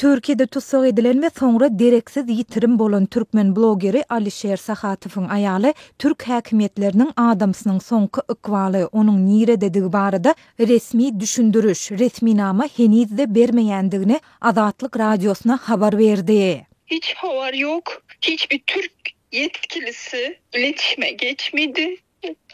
Türkiýede tutsak edilen we soňra dereksiz ýitirim bolan türkmen blogeri Alişer Sahatywyň aýaly türk häkimetleriniň adamsynyň soňky ykwaly onuň nirede barada resmi düşündürüş, resminama heniz de bermeýändigini Azatlyk radiosuna habar berdi. Hiç haber yok. Hiçbir Türk yetkilisi iletişime geçmedi.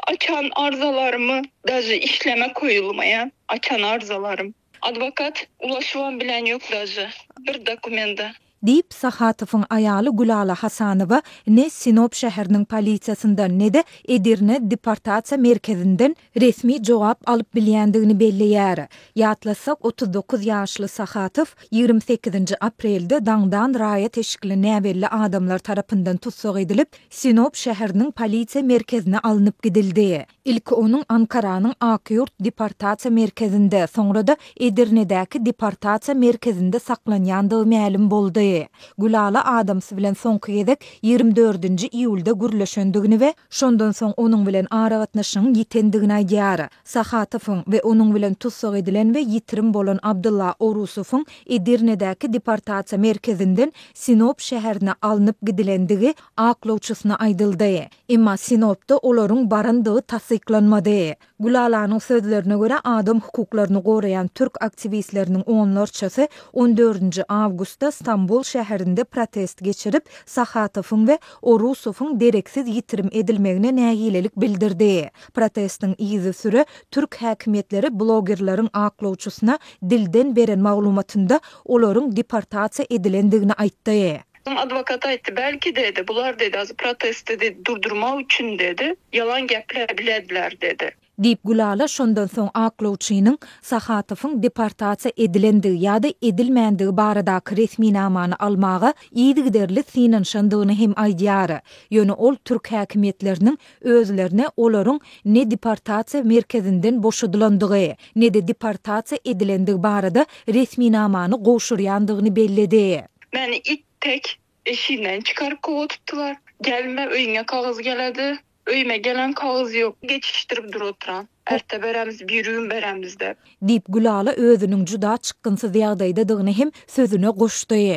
Açan arızalarımı, даже işleme koyulmayan açan arızalarım. Advokat ulaşılan bilen yok даже bir dokumenta. Diýip Sahatywyň aýaly Gulala Hasanowa ne Sinop şäheriniň polisiýasyndan ne de Edirne deportasiýa merkezinden resmi jogap alyp bilýändigini belleýär. Ýatlasak 39 ýaşly Sahatyw 28 aprelde daňdan raýat teşkili näwelli adamlar tarapyndan tutsak edilip Sinop şäheriniň polisiýa merkezine alınıp gidildi. İlki onuň Ankaranyň Akyurt deportasiýa merkezinde, soňra da Edirne'däki deportasiýa merkezinde saklanýandygy ma'lum boldy. Gulala adamsy bilen soňky gezek 24-nji iýulda gürleşendigini we şondan soň onuň bilen ara gatnaşygyň ýitendigini aýdýar. Sahatywyň we onuň bilen tutsak edilen we ýitirim bolan Abdulla Orusowyň Edirne'däki deportasiýa merkezinden Sinop şäherine alınıp gidilendigi aklawçysyna aýdyldy. Emma Sinopda olaryň barandygy tasdiklanmady. Gulalanyň sözlerine görä adam hukuklaryny goraýan türk aktivistleriniň onlarçasy 14-nji awgustda Stambul şäherinde protest geçirip Sahatywyň we Orusowyň dereksiz ýitirim edilmegine nägilelik bildirdi. Protestiň izi süre türk häkimetleri blogerlaryň aklawçysyna dilden beren maglumatynda olaryň deportasiýa edilendigini aýtdy. Advokat aýtdy, belki dedi, bular dedi, az protest dedi, durdurma üçin dedi, yalan gepler bilediler dedi. Diýip Gulala şondan soň aklawçynyň Sahatywyň deportasiýa edilendigi ýa-da edilmändige baradaky resminamany almagy ýygyderli synanşandygyny hem aýdýar. Ýöne ol türk häkimetleriniň özlerine olaryň ne deportasiýa merkezinden boşadylandygy, ne de deportasiýa edilendigi barada resminamany goşurýandygyny belledi. Meni tek eşinden çıkarıp kovatıptılar. Gelme öýüňe kağız geledi. Öýüme gelen kağız yok. Geçiştirip dur oturan. Erte beremiz, bir ürün beremiz de. Diýip Gulala özüniň juda çykgynsyz ýagdaýdadygyny hem sözüne goşdy.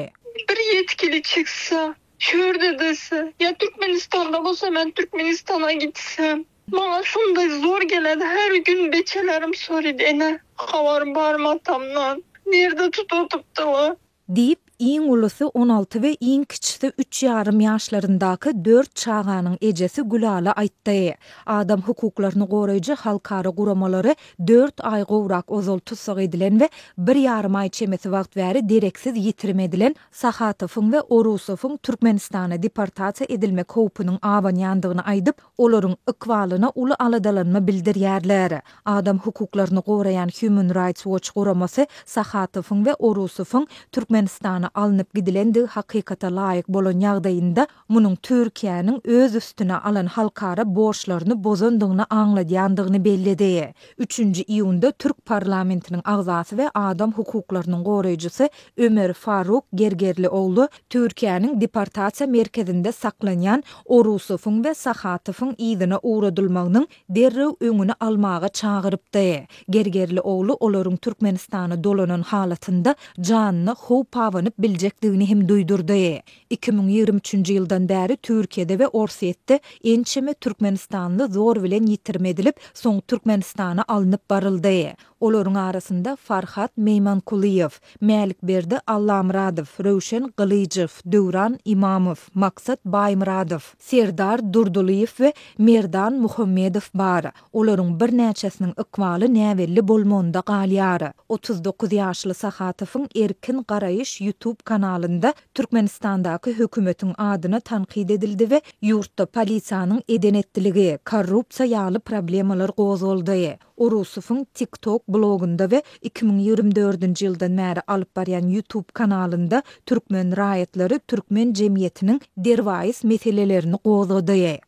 Bir yetkili çıksa, şöyle dese, ya Türkmenistan'da bolsa ben Türkmenistan'a gitsem. Bana şunday zor geledi. Her gün beçelerim soruyordu. Ene havar barmatamdan. Nerede tutup Diýip iň ulusy 16 we iň kiçisi 3,5 ýaşlaryndaky 4 çağanyň ejesi Gulala aýtdy. Adam hukuklaryny goraýjy halkara guramalary 4 aý gowrak ozal tutsak edilen we 1,5 aý çemesi wagt bäri dereksiz ýitirim edilen Sahatywyň we Orusowyň Türkmenistana deportasiýa edilmek howpunyň awanýandygyny aýdyp, olaryň ykwalyna uly aladalanma bildirýärler. Adam hukuklaryny goraýan Human Rights Watch guramasy Sahatywyň we Orusowyň Türkmenistana alınıp gidilendi hakykata laýyk bolan ýagdaýynda munyň Türkiýanyň öz üstüne alan halkara borçlaryny bozandygyny aňladýandygyny belledi. 3-nji iýunda Türk parlamentiniň agzasy we adam hukuklarynyň goraýjysy Ömer Faruk Gergerlioğlu Türkiýanyň deportasiýa merkezinde saklanýan Orusowyň we Sahatywyň ýzyna uğradylmagynyň derrew öňüne almaga çagyrypdy. Gergerlioğlu olaryň Türkmenistana dolanan halatynda janyny howp awanyp biljekdigini hem duýdurdy. 2023-nji ýyldan bäri Türkiýede we Orsetde ençeme Türkmenistanly zor bilen ýitirim edilip, soň Türkmenistana alınıp baryldy. Olaryň arasynda Farhat Meymankuliýew, Mälikberdi Allamradow, Röwşen Gylyjew, Döwran Imamow, Maksat Baýmuradow, Serdar Durduliýew we Merdan Muhammedow bar. Olaryň bir näçesiniň ykwaly näwelli bolmanda galýar. 39 ýaşly Sahatywyň Erkin Garaýyş YouTube kanalynda Türkmenistandaky hökümetiň adyna tanqid edildi we ýurtda polisiýanyň edenetdiligi, korrupsiýa ýaly problemalar gozuldy. Orusowyň TikTok blogunda we 2024-nji ýyldan bäri alyp barýan YouTube kanalynda türkmen raýatlary türkmen jemgyýetiniň derwais meselelerini gozlady.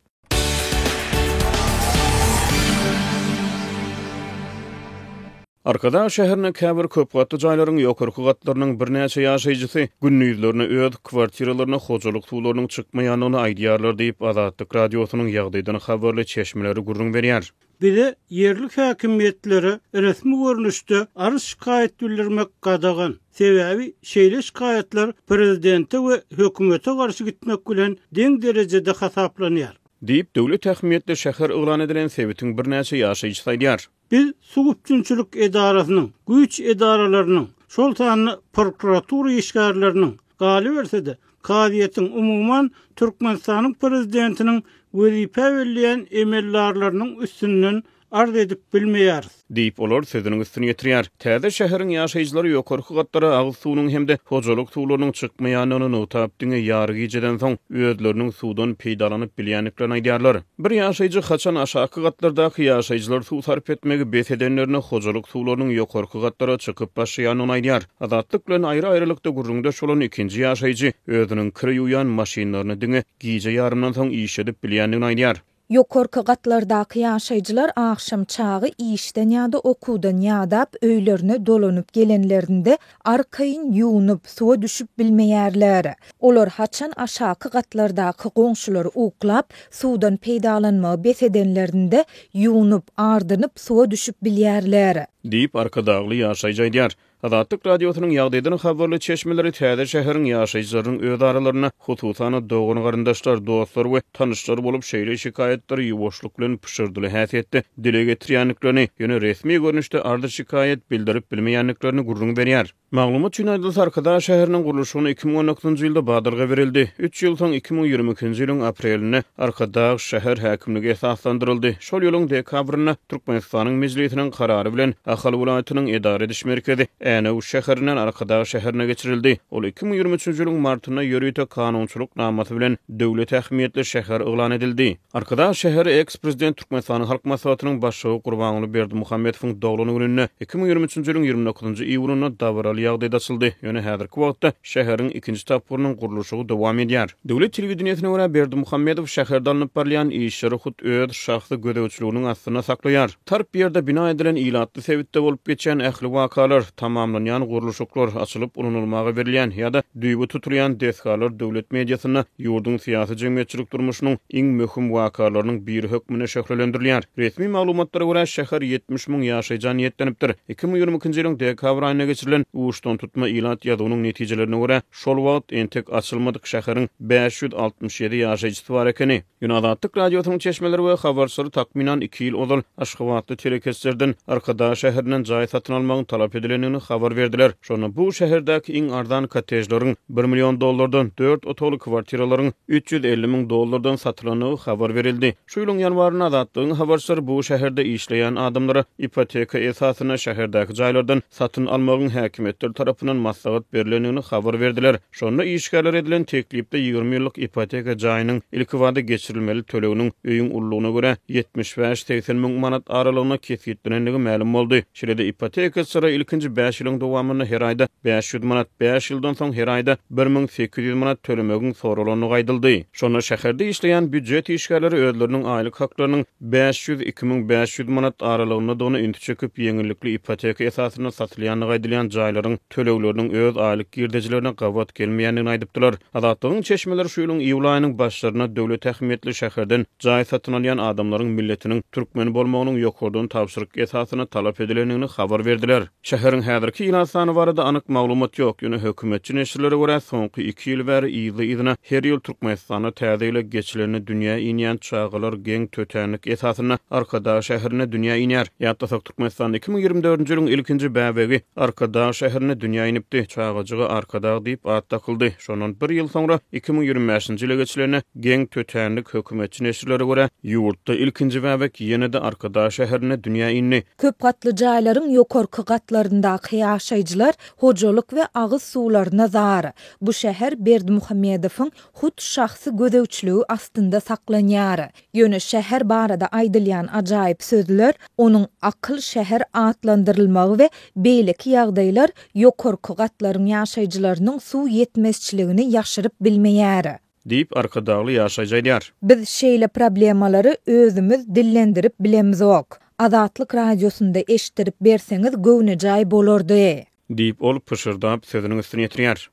Arkada şäherine käbir köp gatly jaýlaryň ýokarky gatlarynyň bir näçe ýaşaýjysy günnüýlerini öz kwartiralaryna hojalyk tuğlarynyň çykmaýanyny aýdýarlar diýip Azatlyk radiosynyň ýagdaýdan habarly çeşmeleri gurrun berýär. Bize yerlik häkimiýetleri resmi görnüşde arz şikayet bildirmek gadagan. Sebebi şeýle şikayetler prezidente we hökümete garşy gitmek bilen deň derejede hasaplanýar. Diýip döwlet häkimiýetli şäher uglan edilen sebitin bir näçe ýaşaýjy saýdýar. Biz Sugupçunçuluk edarasynyň, güýç edaralarynyň, şol sanly prokuratura işgärleriniň galy bersede, kadiýetiň umuman Türkmenistanyň prezidentiniň wezipe belleýän emellarlarynyň üstünden arz edip bilmeýäris. Diýip olar sözüniň üstüne ýetirýär. Täze şäheriň ýaşaýjylary ýokarky gatlara agyz suwunyň hemde hojalyk suwlarynyň çykmaýanyny notap diňe ýargy gijeden soň özleriniň suwdan peýdalanyp bilýänliklerini aýdýarlar. Bir ýaşaýjy haçan aşaky gatlardaky ýaşaýjylar suw sarp etmegi besedenlerini hojalyk suwlarynyň ýokarky gatlara çykyp başlaýanyny aýdýar. Adatlyk bilen aýry-aýrylykda gurrunda şolan ikinji ýaşaýjy özüniň kiri ýuýan maşinalaryny diňe gije ýarymdan soň iş edip bilýänligini aýdýar. Ýokarky gatlardaky ýaşaýjylar akşam çagy işden ýa-da okudan ýa-da öýlerine dolanyp gelenlerinde arkaýyn ýuwunyp suwa düşüp bilmeýärler. Olar haçan aşaky gatlardaky goňşulary uklap suwdan peýdalanma besedenlerinde ýuwunyp ardynyp suwa düşüp bilýärler. Diýip arkadagly ýaşaýjy aýdýar. Adatlyk radiosynyň ýagdaýynyň habarly çeşmeleri täze şäheriň ýaşaýjylarynyň öz aralaryna hususany dogry garyndaşlar, dostlar we tanışlar bolup şeýle şikayetleri ýuwaşlyk bilen pişirdiler häsiýetde dile getirýänliklerini ýöne resmi görnüşde ardy şikayet bildirip bilmeýänliklerini gurrun berýär. Maglumat üçin aýdylsa Arkadaş şäheriniň guruluşyny 2019-njy ýylda badyrga berildi. 3 ýyl soň 2022-nji ýylyň apreline Arkadaş şäher häkimligi esaslandyryldy. Şol ýylyň dekabryna Türkmenistanyň mejlisiniň karary bilen Ahal welaýatynyň edara ediş merkezi Änew şäherinden Arkadaş şäherine geçirildi. Ol 2023-nji ýylyň martyna ýörüýte kanunçylyk namasy bilen döwlet häkimiýetli şäher uglan edildi. Arkadaş şäheri eks-prezident Türkmenistanyň halk maslahatynyň başçyly Gurbanuly Berdimuhammedowyň dogluny gününe 2023-nji ýylyň 29-njy iýulyna dawraly ýagdaýda açyldy. Ýöne häzirki wagtda şäheriň ikinji tapyrynyň guruluşy dowam edýär. Döwlet telewizionyna görä Berdimuhammedow şäherde alınıp barlayan işleri hut öz şahsy gödäwçiliginiň astyna saklaýar. Tarp ýerde bina edilen ilatly sebitde bolup geçen ähli wakalar tamamlanýan guruluşyklar açylyp unutulmaga berilýän ýa-da düýbi tutulýan desgalar döwlet mediasyna ýurdun syýasy jemgyýetçilik durmuşynyň iň möhüm wakalarynyň biri hökmüne şöhrelendirilýär. Resmi maglumatlara görä şäher 70 000 ýaşaýjan ýetlenipdir. 2022-nji ýylyň dekabr aýyna geçirilen uçdan tutma ilat ýadynyň netijelerine görä şol wagt entek açylmadyk şäheriň 567 ýaşaýjysy bar ekeni. Ýöne-Adatlyk radiosynyň çeşmeleri we habarçylary takminan 2 ýyl ozal Aşgabatly telekeslerden Arkadaş şäherinden jaý satyn almagyň talap edilenini habar berdiler. Şonu bu şäherdäki iň ardan kottejlaryň $1 milyon $4 otoly kwartiralaryň $350 000 satylanyny habar berildi. Şu ýylyň ýanwaryna Adatlygyň habarçylary bu şäherde işleýän adamlara ipoteka esasyna şäherdäki jaýlardan satyn almagyň häkimetler tarapyndan maslahat berilenini habar berdiler. Şonu işgärler edilen teklipde 20 ýyllyk ipoteka jaýynyň ilki wada geçirilmeli töleginiň öýüň ullugyna görä 75-80 000 manat aralygyna kesgitlenenligi ma'lum boldy. Şeýle ipoteka sıra ilkinji 5 ýylyň dowamyny her aýda 500 manat, 5 ýyldan soň her aýda 1800 manat tölemegiň sorulany gaýdyldy. Şonu şäherde işleýän büdjet işgärleri özleriniň aýlyk haklarynyň 500-2500 manat aralygyna dony ünti çöküp ýeňillikli ipoteka esasyna satylýanyny gaýdylýan jaýlaryň tölegleriniň öz aýlyk girdejilerine gawat gelmeýänligini aýdypdylar. Adatlygyň çeşmeleri şu ýylyň iýul aýynyň başlaryna döwlet häkimiýetli şäherden jaý satyn alýan adamlaryň milletiniň türkmen bolmagynyň ýokardan tapşyryk esasyna talap edilenini habar berdiler. Şäheriň häzirki ilan sany barada anyk maglumat ýok. Ýöne hökümetçi neşirlere görä soňky 2 ýyl bäri ýyly her ýyl Türkmenistana täze ile geçilerini dünýä inýän çağalar geň tötenlik esasyna Arkadaş şäherine dünýä inýär. Ýa-da Türkmenistan 2024-nji ýylyň ilkinji bäbegi Arkadaş şäherine dünýä inipdi. Çağaçyga Arkadaş diýip at takyldy. Şonun 1 ýyl soňra 2025-nji ýyla geçilerini geň tötenlik hökümetçi neşirlere görä ýurtda ilkinji bäbek ýene-de Arkadaş şäherine dünýä inni. Köp gatly jaýlaryň ýokarky gatlaryndaky ýaşaýjylar hojalyk we agyz suwlaryna zar. Bu şäher Berdimuhammedowyň hut şahsy gödäwçiligi astynda saklanýar. Ýöne şäher barada aýdylýan ajaýyp sözler onuň akyl şäher atlandyrylmagy we beýleki ýagdaýlar ýokarky gatlaryň ýaşaýjylarynyň suw ýetmezçiligini ýaşyryp bilmeýär. Diýip arkadagly ýaşaýjy aýdýar. Biz şeýle problemalary özümiz dillendirip bilemiz ok. Adatlyk radiosunda eşitdirip berseňiz göwne jaý bolardy. Diýip ol pişirdap sözüniň üstüne ýetirýär.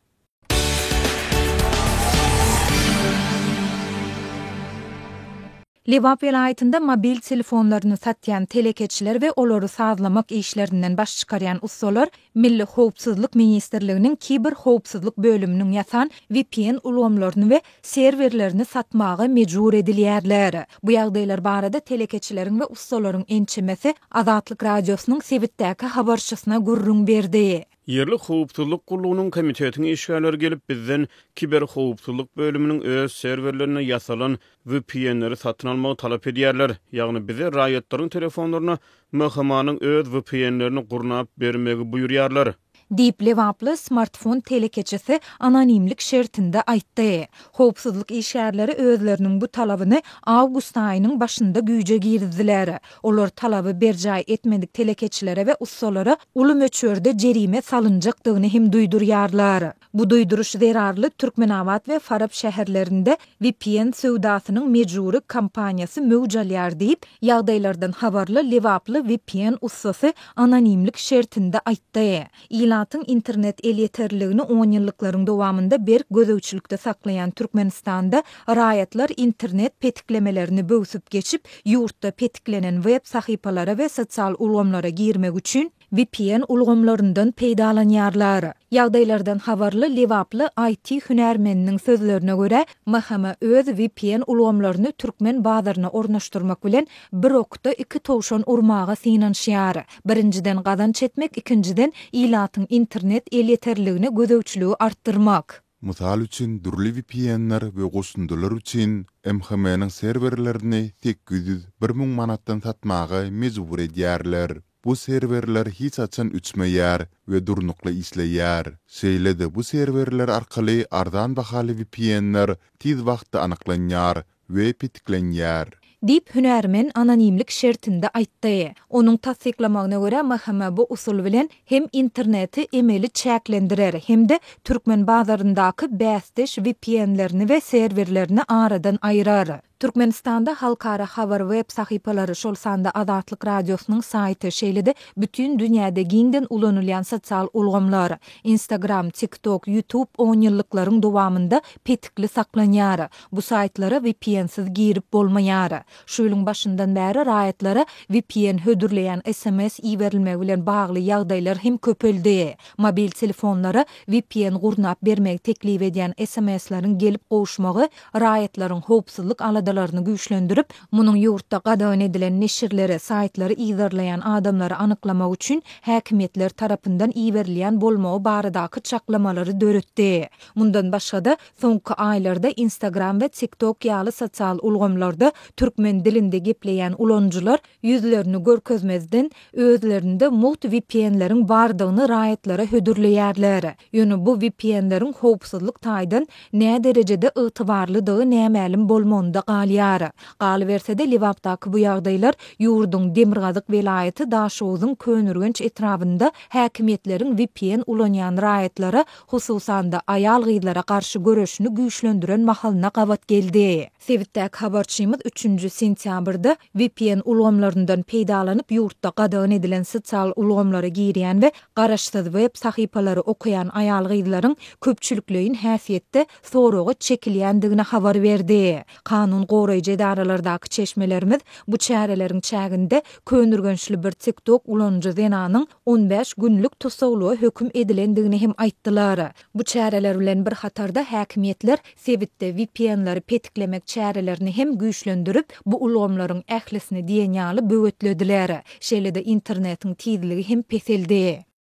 Liwap welaýetinde mobil telefonlaryny satýan telekeçiler we olary sazlamak işlerinden baş çykarýan ustalar Milli Howpsuzlyk Ministrliginiň kiber howpsuzlyk bölüminiň ýasan VPN ulamlaryny we serwerlerini satmagy mejbur edilýärler. Bu ýagdaýlar barada telekeçileriň we ustalaryň ençemesi Azatlyk radiosynyň sebitdäki habarçysyna gurrun berdi. Yerli howpsuzlyk gurulunyň komitetiniň işgärleri gelip bizden kiber howpsuzlyk bölüminiň öz serwerlerine ýasalan VPN-leri satyn almagy talap edýärler. Ýagny bize raýatlaryň telefonlaryna möhmanyň öz VPN-lerini gurnap bermegi buýurýarlar. Deep Liwaply smartfon telekeçisi anonimlik şertinde aýtdy. Howpsuzlyk işgärleri özleriniň bu talabyny awgust aýynyň başynda güýje girdiler. Olar talaby berjaý etmedik telekeçilere we ustalara uly möçberde jerime salynjakdygyny hem duýdurýarlar. Bu duýduruş zerarly Türkmenawat we Farab şäherlerinde VPN söwdasynyň mejburi kampaniýasy möwjalýar diýip ýagdaýlardan habarly Liwaply VPN ustasy anonimlik şertinde aýtdy. Ýylatyň internet elýeterligini 10 ýyllyklaryň dowamında berk gözewçilikde saklayan Türkmenistanda raýatlar internet petiklemelerini böwsüp geçip ýurtda petiklenen web sahypalara we sosial ulamlara girmek üçin VPN ulgamlaryndan peýdalanýarlar. Ýagdaýlardan habarly Liwaply IT hünärmeniň sözlerine görä, mahkama öz VPN ulgamlaryny türkmen bazaryna ornaşdyrmak bilen bir okda iki towşan urmaga synanýar. Birinciden gazanç etmek, ikinciden ýylatyň internet elýeterligini gözewçiligi artdyrmak. Misal üçün dürli VPN-ler we goşundylar üçün MHM-niň serwerlerini 800-1000 manatdan satmagy mejbur edýärler. Bu serwerler hiç açan üçmeýär we durnukly işleýär. Şeýle-de bu serwerler arkaly arzan bahaly VPN-ler tiz wagtda anyklanýar we petiklenýär. Dip hünärmen anonimlik şertinde aýtdy. Onuň tasdiklamagyna görä mahkama bu usul bilen hem interneti emeli çäklendirer hem-de türkmen bazaryndaky bästeş VPN-lerini we serwerlerini aradan aýrar. Türkmenistanda halkara habar web sahypalary şol sanda Azatlyk radiosynyň saýty şeýle-de bütün dünýäde giňden ulanylýan sosial ulgamlar Instagram, TikTok, YouTube 10 ýyllyklaryň dowamında petikli saklanýar. Bu saýtlara VPN-siz girip bolmaýar. Şu ýylyň başyndan bäri raýatlara VPN hödürleýän SMS iýerilmegi bilen bagly ýagdaýlar hem köpeldi. Mobil telefonlara VPN gurnap bermegi teklip edýän SMS-leriň gelip gowuşmagy raýatlaryň howpsuzlyk aladalarını güýçlendirip, munyň ýurtda gadagan edilen neşirleri, saýtlary iýerleýän adamlary anyklamak üçin häkimetler tarapyndan iýerilýän bolmagy baradaky çaklamalary döretdi. Mundan başga-da soňky aýlarda Instagram we TikTok ýaly sosial ulgamlarda türkmen dilinde gepleýän ulanjylar ýüzlerini görkezmezden özlerinde muht VPN-leriň bardygyny raýatlara hödürleýärler. Ýöne bu VPN-leriň howpsuzlyk taýdan näme derejede ygtybarlydygy nämälim bolmanda galýar. Galyberse-de Liwapdaky bu ýagdaýlar ýurdun Demirgazyk welaýaty Daşowyň Könürgenç etrafynda häkimetlerin VPN ulanýan raýatlara, hususan da aýal gyzlara garşy göreşini güýçlendiren mahalyna gabat geldi. Sebitdäki habarçymyz 3 sentýabrda VPN ulgamlaryndan peýdalanyp ýurtda gadagan edilen sosial ulgamlara girýän we garaşsyz web sahypalary okuyan aýal gyzlaryň köpçülikleýin häsiýetde soragy çekilýändigine habar berdi. Kanun goraýjy edaralardaky çeşmelerimiz bu çäreleriň çäginde könürgençli bir TikTok ulanjy zenanyň 15 günlük tutsaglyğa höküm edilendigini hem aýtdylar. Bu çäreler bilen bir hatarda häkimetler sebitde VPN-lary petiklemek çärelerini hem güýçlendirip bu ulgamlaryň ählisini diýen ýaly böwütlediler. Şeýle-de internetiň tizligi hem peseldi.